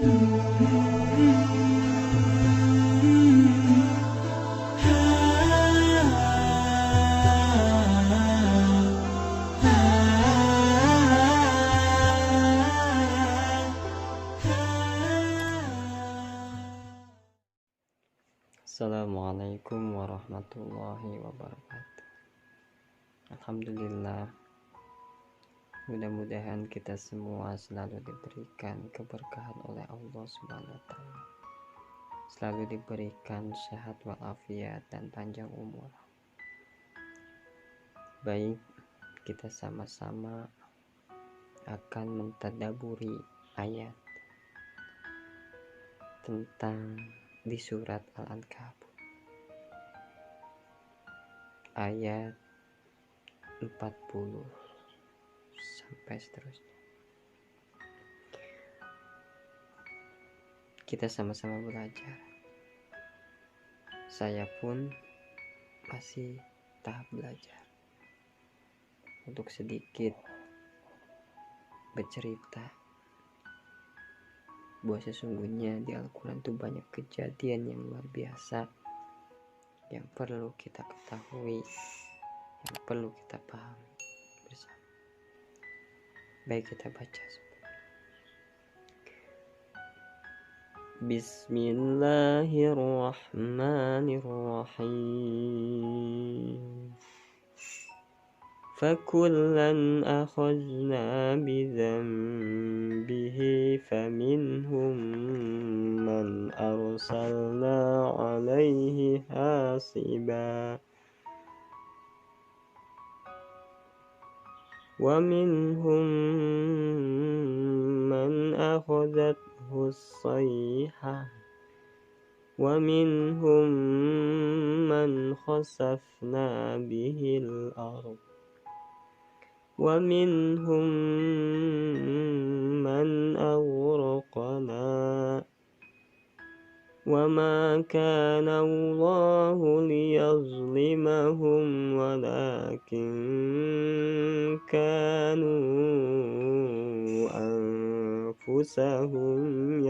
Assalamualaikum warahmatullahi wabarakatuh. Alhamdulillah, mudah-mudahan kita semua selalu diberikan keberkahan oleh Allah Subhanahu wa Ta'ala, selalu diberikan sehat walafiat dan panjang umur. Baik, kita sama-sama akan mentadaburi ayat tentang di surat Al-Ankabut ayat 40 sampai seterusnya. Kita sama-sama belajar. Saya pun masih tahap belajar untuk sedikit bercerita bahwa sesungguhnya di Al-Quran itu banyak kejadian yang luar biasa yang perlu kita ketahui, yang perlu kita pahami bersama. Baik, kita baca. Bismillahirrahmanirrahim. فَكُلًّا أَخَذْنَا بِذَنبِهِ فَمِنْهُمْ مَنْ أَرْسَلْنَا عَلَيْهِ حَاصِبًا وَمِنْهُمْ مَنْ أَخَذَتْهُ الصَّيْحَةُ وَمِنْهُمْ مَنْ خَسَفْنَا بِهِ الْأَرْضَ وَمِنْهُمْ مَنْ أَغْرَقْنَا وَمَا كَانَ اللَّهُ لِيَظْلِمَهُمْ وَلَكِنْ كَانُوا أَنفُسَهُمْ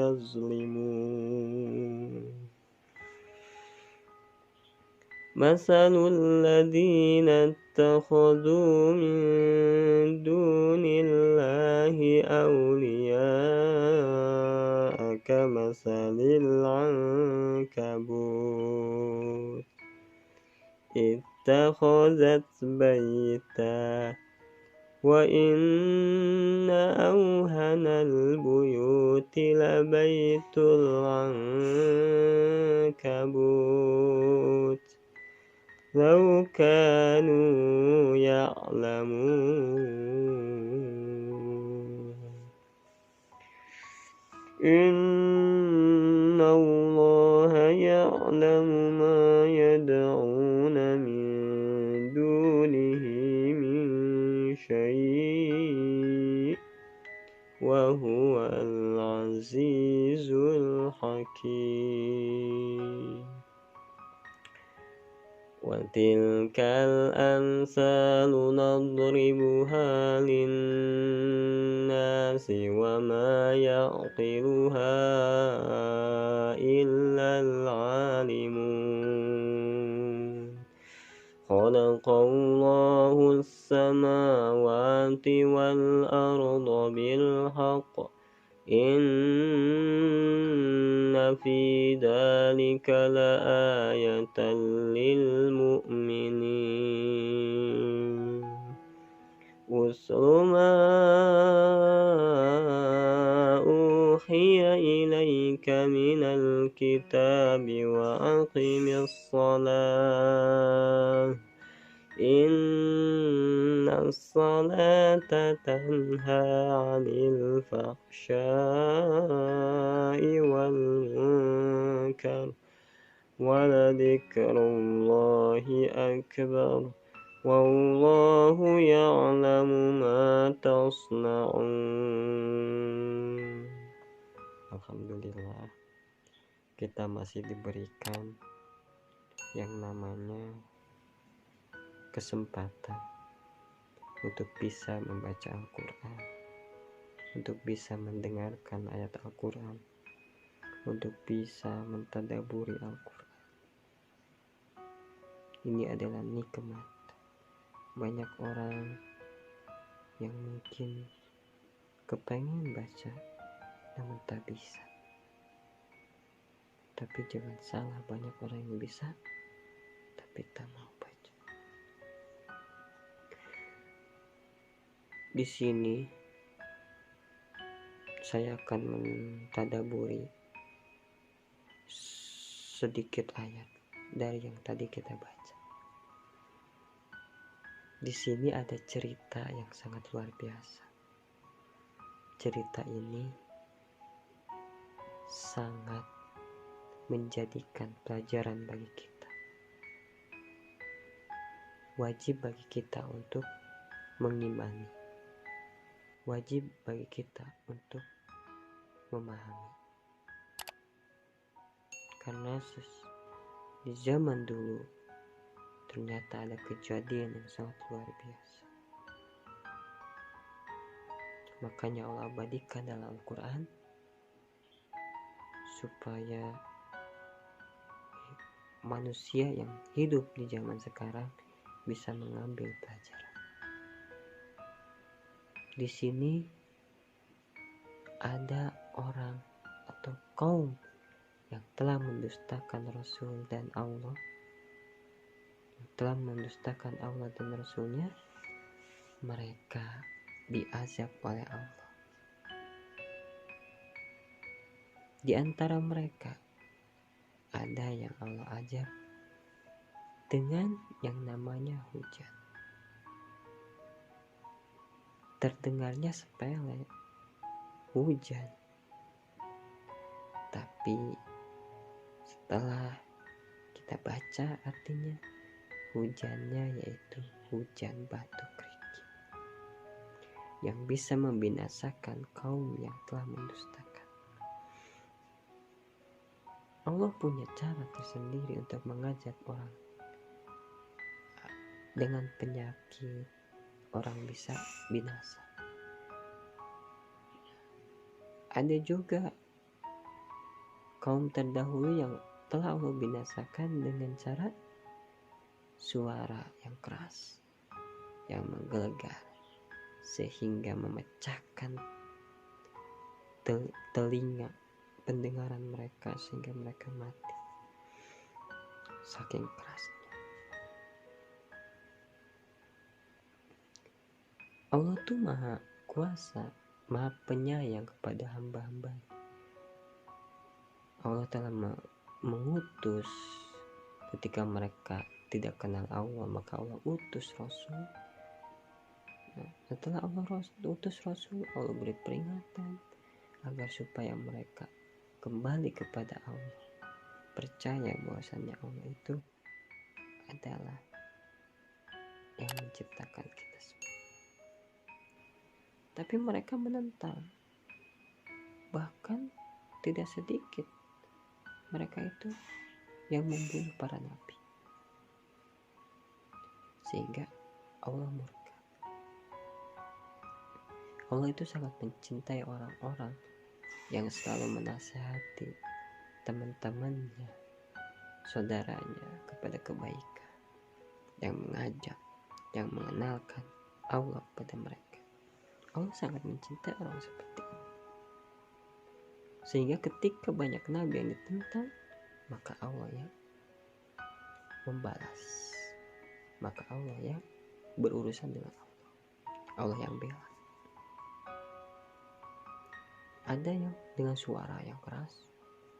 يَظْلِمُونَ مَثَلُ الَّذِينَ اتَّخَذُوا مِن دُونِ اللَّهِ أَوْلِيَاءَ كَمَثَلِ الْعَنكَبُوتِ اتَّخَذَتْ بَيْتًا وَإِنَّ أَوْهَنَ الْبُيُوتِ لَبَيْتُ الْعَنكَبُوتِ لَوْ كَانُوا يَعْلَمُونَ إِنَّ اللَّهَ يَعْلَمُ مَا يَدْعُونَ مِن دُونِهِ مِن شَيْءٍ وَهُوَ الْعَزِيزُ الْحَكِيمُ وَتِلْكَ الْأَمْثَالُ نَضْرِبُهَا لِلنَّاسِ وَمَا يَعْقِلُهَا إِلَّا الْعَالِمُونَ خَلَقَ اللَّهُ السَّمَاوَاتِ وَالْأَرْضَ بِالْحَقِّ إِنَّ فِي ذَلِكَ لَآيَةً لِلْمُؤْمِنِينَ اتْلُ مَا أُوحِيَ إِلَيْكَ مِنَ الْكِتَابِ وَأَقِمِ الصَّلَاةَ إِنَّ الصَّلَاةَ تَنْهَى عَنِ الْفَحْشَاءِ وَالْمُنكَرِ وَلَذِكْرُ اللَّهِ أَكْبَرُ وَاللَّهُ يَعْلَمُ مَا تَصْنَعُونَ. Alhamdulillah, kita masih diberikan yang namanya kesempatan untuk bisa membaca Al-Quran, untuk bisa mendengarkan ayat Al-Quran, untuk bisa mentadaburi Al-Quran. Ini adalah nikmat. Banyak orang yang mungkin kepengen baca namun tak bisa. Tapi jangan salah, banyak orang yang bisa tapi tak mau baca. Di sini saya akan mentadaburi sedikit ayat dari yang tadi kita baca. Di sini ada cerita yang sangat luar biasa. Cerita ini sangat menjadikan pelajaran bagi kita. Wajib bagi kita untuk mengimani. Wajib bagi kita untuk memahami. Karena di zaman dulu ternyata ada kejadian yang sangat luar biasa. Makanya Allah abadikan dalam Al-Quran supaya manusia yang hidup di zaman sekarang bisa mengambil pelajaran. Di sini ada orang atau kaum yang telah mendustakan Rasul dan Allah, yang telah mendustakan Allah dan Rasulnya. Mereka diazab oleh Allah. Di antara mereka ada yang Allah azab dengan yang namanya hujan. Terdengarnya sepele, hujan. Tapi setelah kita baca artinya, hujannya yaitu hujan batu kerikil yang bisa membinasakan kaum yang telah mendustakan. Allah punya cara tersendiri untuk mengajak orang. Dengan penyakit orang bisa binasa. Ada juga kaum terdahulu yang telah Allah binasakan dengan cara suara yang keras, yang menggelegar, sehingga memecahkan telinga pendengaran mereka sehingga mereka mati saking kerasnya. Allah tuh maha kuasa, maha penyayang kepada hamba-hambanya. Allah telah mengutus ketika mereka tidak kenal Allah, maka Allah utus Rasul. Setelah Allah utus Rasul, Allah beri peringatan agar supaya mereka kembali kepada Allah, percaya bahwasannya Allah itu adalah yang menciptakan kita semua. Tapi mereka menentang, bahkan tidak sedikit mereka itu yang membunuh para nabi, sehingga Allah murka. Allah itu sangat mencintai orang-orang yang selalu menasihati teman-temannya, saudaranya kepada kebaikan, yang mengajak, yang mengenalkan Allah pada mereka. Allah sangat mencintai orang seperti ini. Sehingga ketika banyak nabi yang ditentang, maka Allah yang membalas, maka Allah yang berurusan dengan Allah, Allah yang bela. Ada yang dengan suara yang keras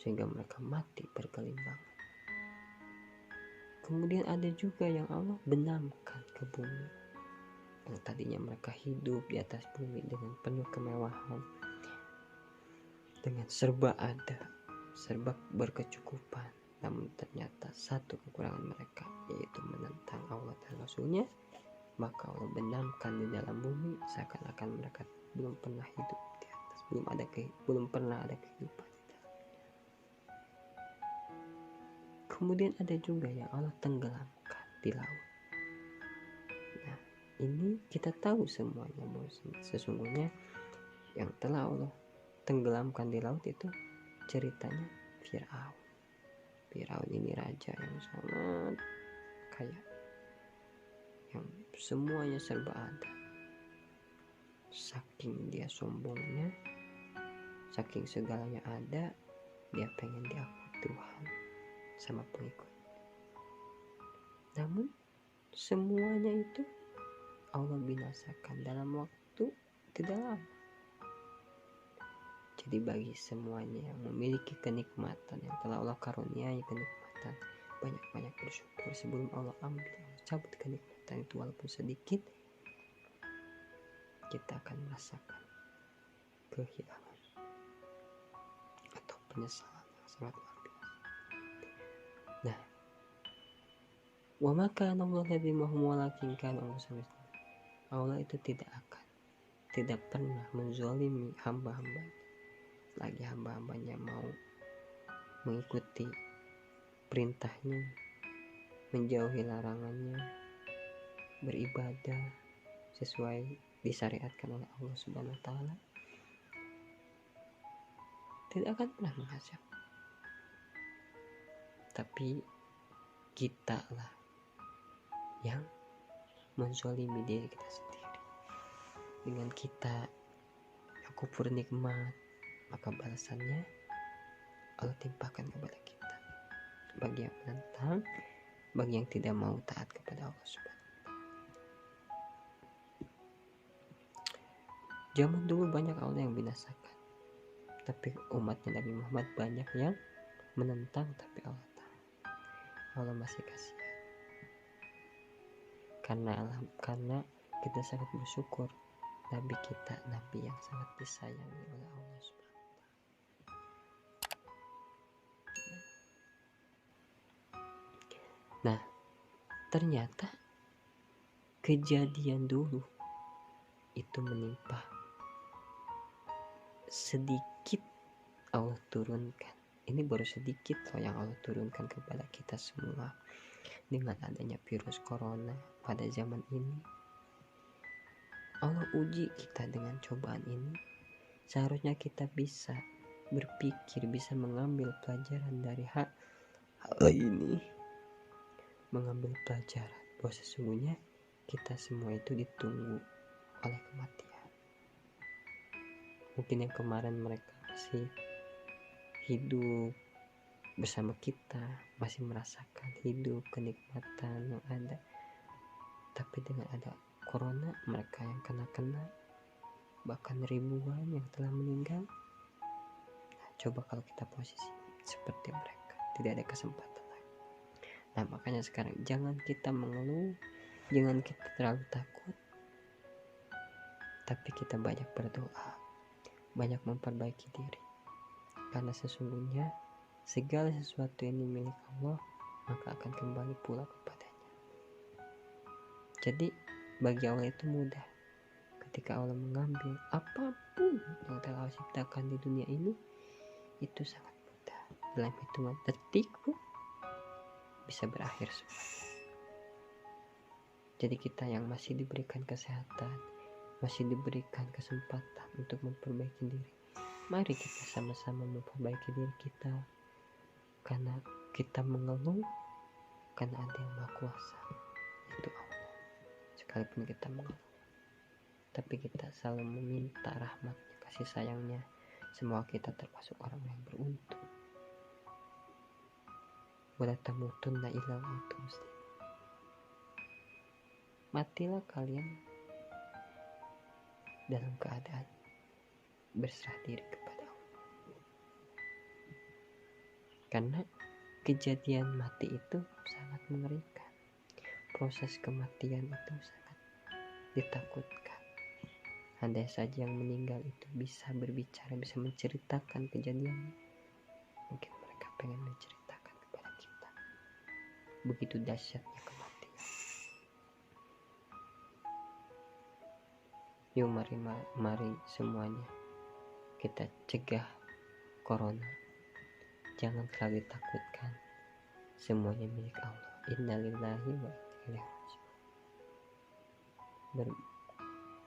sehingga mereka mati bergelimpangan. Kemudian ada juga yang Allah benamkan ke bumi, yang tadinya mereka hidup di atas bumi dengan penuh kemewahan, dengan serba ada, serba berkecukupan. Namun ternyata satu kekurangan mereka, yaitu menentang Allah dan Rasulnya. Maka Allah benamkan di dalam bumi seakan-akan mereka belum pernah hidup di atas, belum pernah ada kehidupan di dalamnya. Kemudian ada juga yang Allah tenggelamkan di laut. Nah, ini kita tahu semuanya bahwa sesungguhnya yang telah Allah tenggelamkan di laut itu ceritanya Firaun. Firaun ini raja yang sangat kaya, yang semuanya serba ada. Saking dia sombongnya, saking segalanya ada, dia pengen diakui Tuhan sama pengikut. Namun semuanya itu Allah binasakan dalam waktu tidak lama. Jadi bagi semuanya yang memiliki kenikmatan, yang telah Allah karuniai kenikmatan, banyak-banyak bersyukur sebelum Allah ambil, Allah cabut kenikmatan itu walaupun sedikit. Kita akan merasakan kehilangan atau penyesalan yang sangat luar biasa. Nah, wa maka Allah ladzi walakin kana Allah itu tidak pernah menzalimi hamba-hambanya, lagi hamba-hambanya mau mengikuti perintahnya, menjauhi larangannya, beribadah sesuai disyariatkan oleh Allah Subhanahu wa taala, tidak akan pernah mengazab. Tapi kita lah yang menzalimi diri kita sendiri. Dengan kita kufur nikmat, maka balasannya Allah timpakan kepada kita. Bagi yang menentang, bagi yang tidak mau taat kepada Allah Subhanahu. Zaman dulu banyak Allah yang binasakan, tapi umatnya Nabi Muhammad banyak yang menentang, tapi Allah tahu. Allah masih kasihan. Karena kita sangat bersyukur Nabi kita, Nabi yang sangat disayangi oleh Allah Subhanahu wa taala. Nah, ternyata kejadian dulu itu menimpa sedikit Allah turunkan. Ini baru sedikit loh yang Allah turunkan kepada kita semua. Dengan adanya virus corona pada zaman ini, Allah uji kita dengan cobaan ini. Seharusnya kita bisa berpikir, bisa mengambil pelajaran dari hal ini, mengambil pelajaran bahwa sesungguhnya kita semua itu ditunggu oleh kematian. Mungkin yang kemarin mereka masih hidup bersama kita, masih merasakan hidup kenikmatan yang ada, tapi dengan ada corona mereka yang kena bahkan ribuan yang telah meninggal. Nah, coba kalau kita posisi seperti mereka, tidak ada kesempatan lagi. Nah, makanya sekarang jangan kita mengeluh, jangan kita terlalu takut, tapi kita banyak berdoa, banyak memperbaiki diri, karena sesungguhnya segala sesuatu yang milik Allah maka akan kembali pula kepadanya. Jadi bagi Allah itu mudah. Ketika Allah mengambil apapun yang telah Allah ciptakan di dunia ini, itu sangat mudah. Dalam hitungan detik pun bisa berakhir semua. Jadi kita yang masih diberikan kesehatan, masih diberikan kesempatan untuk memperbaiki diri, mari kita sama-sama memperbaiki diri kita. Karena kita mengeluh, karena ada yang Maha Kuasa, itu Allah. Sekalipun kita mengeluh, tapi kita selalu meminta rahmatnya, kasih sayangnya. Semoga kita termasuk orang yang beruntung. Wala tamutunna illa wa antum muslimun. Matilah kalian dalam keadaan berserah diri kepada Allah. Karena kejadian mati itu sangat mengerikan. Proses kematian itu sangat ditakutkan. Andai saja yang meninggal itu bisa berbicara, bisa menceritakan kejadian, mungkin mereka pengen menceritakan kepada kita. Begitu dahsyatnya kematian. Yuk mari semuanya kita cegah corona. Jangan terlalu ditakutkan. Semuanya milik Allah. Innalillahi wa inna ilaihi raji'un.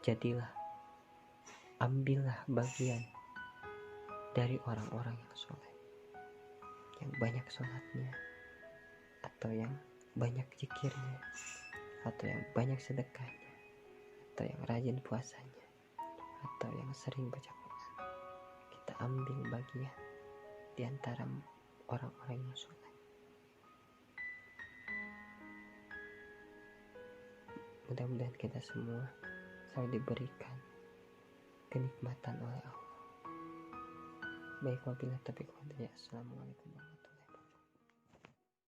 Jadilah, ambillah bagian dari orang-orang yang soleh. yang banyak sholatnya, atau yang banyak zikirnya, atau yang banyak sedekahnya, atau yang rajin puasanya, atau yang sering baca Quran. Kita ambil bagian di antara orang-orang yang sholat. Mudah-mudahan kita semua selalu diberikan kenikmatan oleh Allah. Baik, wabillahi taufiq wal hidayah. Assalamualaikum warahmatullahi wabarakatuh.